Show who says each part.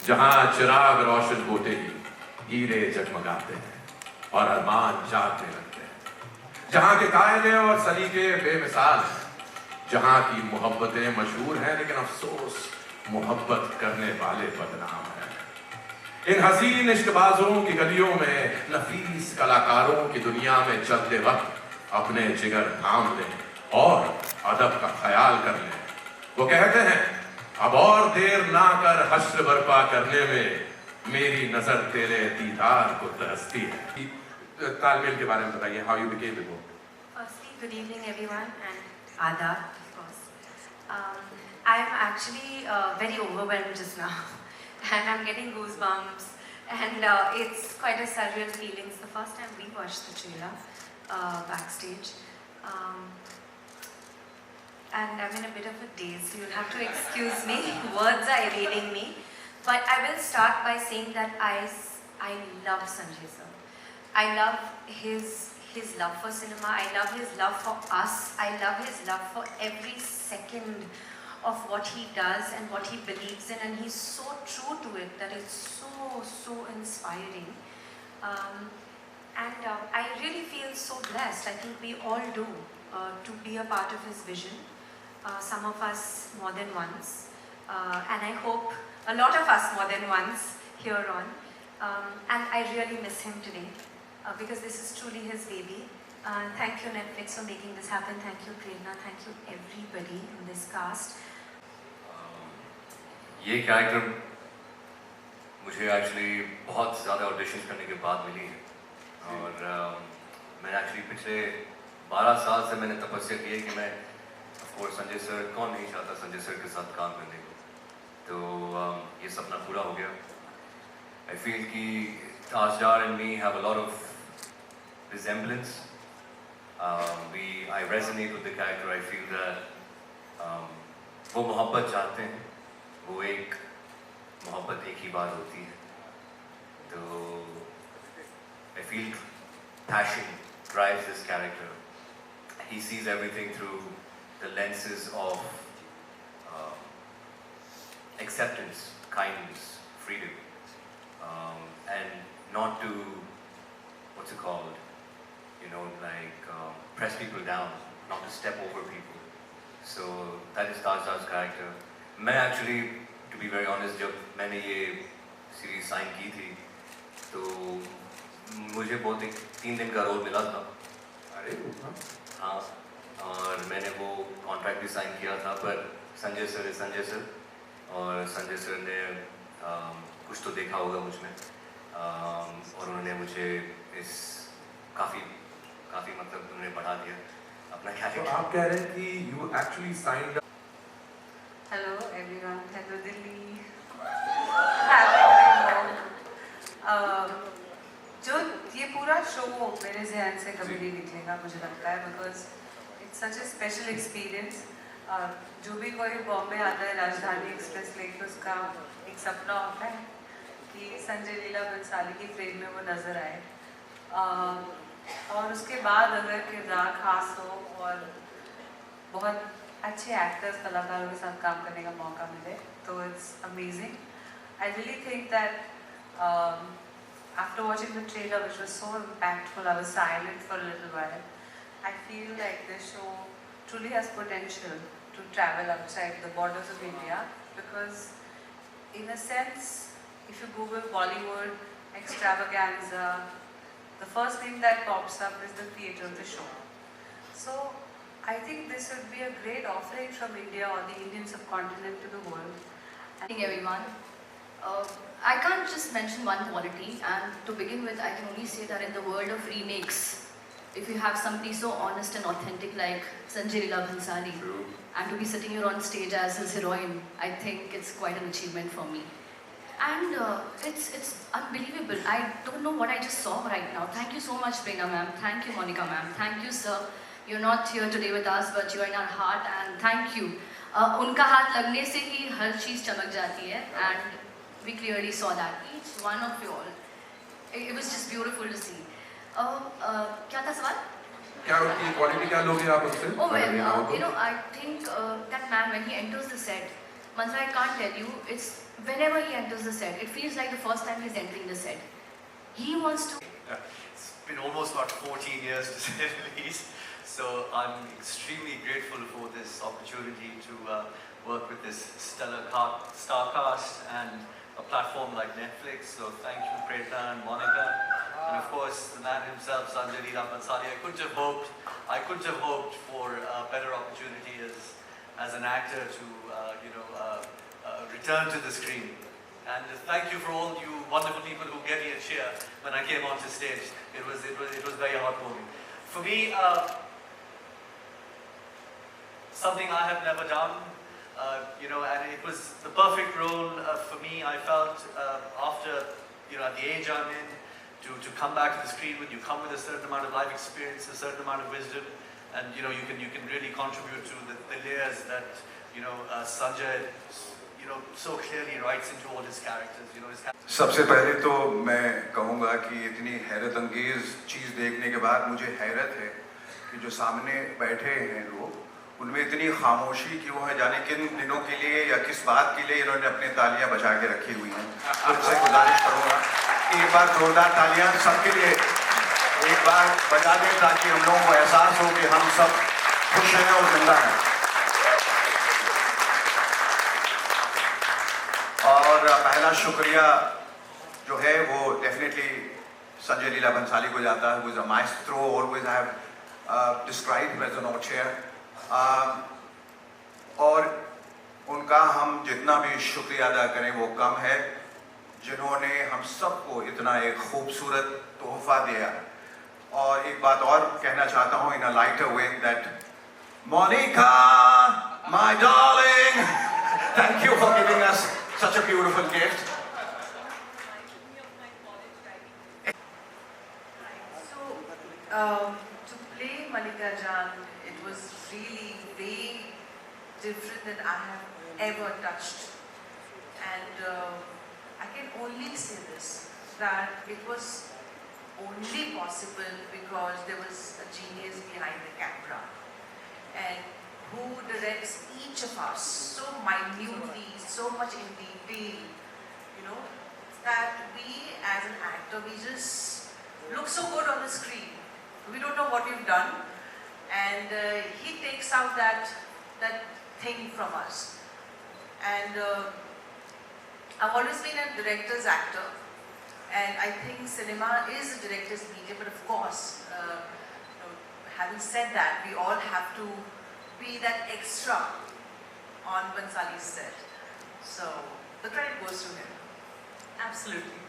Speaker 1: जहां चिराग रोशन होते ही हीरे जगमगाते हैं और अरमान जागने लगते हैं, जहां के कायदे और सलीके बेमिसाल हैं, जहां की मोहब्बतें मशहूर हैं लेकिन अफसोस मोहब्बत करने वाले बदनाम हैं। इन हसीन इश्कबाजों की गलियों में, नफीस कलाकारों की दुनिया में चलते वक्त अपने जिगर थाम लें और अदब का ख्याल कर लें। वो कहते हैं अब और देर ना कर हश्र बर्पा करने में, मेरी नजर तेरे दीदार को तरसती है। तालमेल के बारे में बताइए, how you became the book.
Speaker 2: Firstly, good evening everyone and Adab, of course. I'm actually very overwhelmed just now and I'm getting goosebumps and it's quite a surreal feeling. It's the first time we watched the trailer backstage. And I'm in a bit of a daze, so you'll have to excuse me. Words are evading me. But I will start by saying that I love Sanjay sir. I love his love for cinema. I love his love for us. I love his love for every second of what he does and what he believes in. And he's so true to it that it's so inspiring. And I really feel so blessed. I think we all do to be a part of his vision. Some of us more than once, and I hope a lot of us more than once here on. And I really miss him today because this is truly his baby. Thank you Netflix for making this happen. Thank you Prerna. Thank you everybody in this cast.
Speaker 3: ये character मुझे actually बहुत ज़्यादा auditions करने के बाद मिली है और मैंने एक्चुअली पिछले 12 साल से मैंने तपस्या की है कि मैं और संजय सर, कौन नहीं चाहता संजय सर के साथ काम करने को। तो ये सपना पूरा हो गया। आई फील कि Tajdar and me have a lot of resemblance. I resonate with the character. I feel that वो मोहब्बत चाहते हैं, वो एक मोहब्बत एक ही बार होती है। तो I feel passion drives this character. He sees everything through the lenses of acceptance, kindness, freedom, and not to, what's it called, like press people down, not to step over people. So that is Tajdar's character. मैं actually, to be very honest, जब मैंने ये series sign की थी, तो मुझे बहुत 3 दिन का रोल मिला था।
Speaker 1: अरे
Speaker 3: हाँ, और मैंने वो कॉन्ट्रैक्ट भी साइन किया था, पर संजय सर और संजय सर ने कुछ तो देखा होगा मुझ में और उन्होंने मुझे इस काफ़ी मतलब उन्होंने बढ़ा दिया अपना कैरेक्टर।
Speaker 1: तो आप कह रहे हैं कि you actually signed.
Speaker 2: Hello everyone. Hello Delhi. जो ये पूरा शो मेरे ज़हन से कभी नहीं निकलेगा मुझे लगता है, because such A special experience. जो भी कोई बॉम्बे आता है राजधानी एक्सप्रेस लेके, उसका एक सपना होता है कि संजय लीला बंसाली की फ्रेम में वो नज़र आए और उसके बाद अगर किरदार खास हो और बहुत अच्छे एक्टर्स कलाकारों के साथ काम करने का मौका मिले तो it's amazing. I really think that after watching the trailer which was so impactful, I was silent for a little while. I feel like this show truly has potential to travel outside the borders of India because, in a sense, if you Google Bollywood extravaganza, the first thing that pops up is the theatre of the show. So, I think this would be a great offering from India or the Indian subcontinent to the world.
Speaker 4: Good evening everyone. I can't just mention one quality, and to begin with I can only say that in the world of remakes, if you have somebody so honest and authentic like Sanjay Leela Bhansali, and to be sitting here on stage as his heroine, I think it's quite an achievement for me. And it's unbelievable. I don't know what I just saw right now. Thank you so much Prerna ma'am, thank you Monica ma'am, thank you sir. You're not here today with us but you're in our heart, and thank you. उनका हाथ लगने से ही हर चीज़ चमक जाती है, and we clearly saw that, each one of you all. It was just beautiful to see. क्या था सवाल?
Speaker 1: क्या उनकी क्वालिटी क्या लोगे आप उससे?
Speaker 4: Oh well, I think that man when he enters the set, Mantra, I can't tell you, it's whenever he enters the set, it feels like the first time he's entering the set. He wants to.
Speaker 5: It's been almost about 14 years to say the least. So I'm extremely grateful for this opportunity to work with this stellar star cast and a platform like Netflix. So thank you, Preta and Monica. And of course, the man himself, Sanjay Leela Bhansali. I couldn't have hoped for a better opportunity as an actor to return to the screen. And thank you for all you wonderful people who gave me a cheer when I came onto stage. It was very heartwarming. For me, something I have never done, and it was the perfect role for me. I felt after, at the age I'm in, to come back to the screen when you come with a certain amount of life experience, a certain amount of wisdom, and you can really contribute to the layers that Sanjay so clearly writes into all his characters.
Speaker 6: सबसे पहले तो मैं कहूँगा कि इतनी हैरत अंगेज चीज़ देखने के बाद मुझे हैरत है कि जो सामने बैठे हैं लोग उनमें इतनी खामोशी क्यों है, जाने किन दिनों के लिए या किस बात के लिए इन्होंने अपनी तालियां बजा के रखी हुई हैं। तो इससे गुजारिश करूँगा कि एक बार जोरदार तालियां सबके लिए एक बार बजा दें ताकि हम लोगों को एहसास हो कि हम सब खुश हैं और जिंदा हैं। और पहला शुक्रिया जो है वो डेफिनेटली संजय लीला भंसाली को जाता है, who is a maestro, always I have described him as an auteur, और उनका हम जितना भी शुक्रिया अदा करें वो कम है, जिन्होंने हम सबको इतना एक खूबसूरत तोहफा दिया। और एक बात और कहना चाहता हूँ in a lighter way that Monica, my darling, thank you for giving us such a beautiful gift.
Speaker 2: So, to play Malika Jaan, it was really way different than I have ever touched. And I can only say this, that it was only possible because there was a genius behind the camera. And who directs each of us so minutely, so much in detail, that we as an actor, we just look so good on the screen. We don't know what we've done, and he takes out that thing from us. And I've always been a director's actor, and I think cinema is a director's medium, but of course, having said that, we all have to be that extra on Bhansali's set. So the credit goes to him.
Speaker 7: Absolutely.